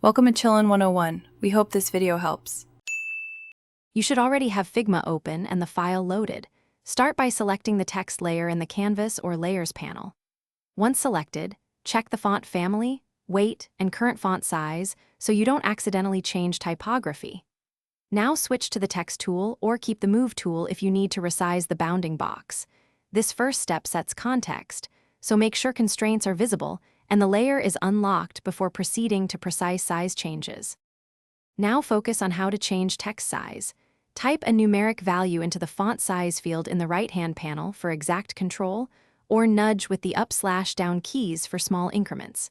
Welcome to Chillin' 101. We hope this video helps. You should already have Figma open and the file loaded. Start by selecting the text layer in the Canvas or Layers panel. Once selected, check the font family, weight, and current font size so you don't accidentally change typography. Now switch to the Text tool or keep the Move tool if you need to resize the bounding box. This first step sets context, so make sure constraints are visible and the layer is unlocked before proceeding to precise size changes. Now focus on how to change text size. Type a numeric value into the font size field in the right-hand panel for exact control, or nudge with the up/down keys for small increments.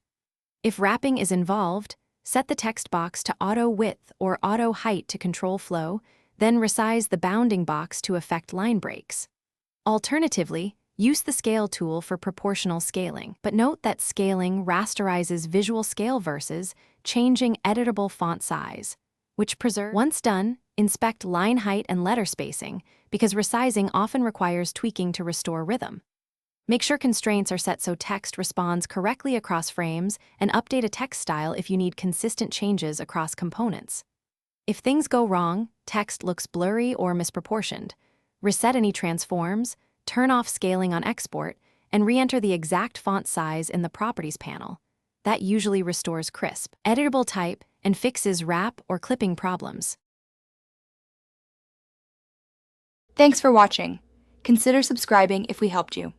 If wrapping is involved, set the text box to auto width or auto height to control flow, then resize the bounding box to affect line breaks. Alternatively, use the Scale tool for proportional scaling, but note that scaling rasterizes visual scale versus changing editable font size, which preserves. Once done, inspect line height and letter spacing, because resizing often requires tweaking to restore rhythm. Make sure constraints are set so text responds correctly across frames, and update a text style if you need consistent changes across components. If things go wrong, text looks blurry or misproportioned, reset any transforms, turn off scaling on export, and re-enter the exact font size in the Properties panel. That usually restores crisp, editable type and fixes wrap or clipping problems. Thanks for watching. Consider subscribing if we helped you.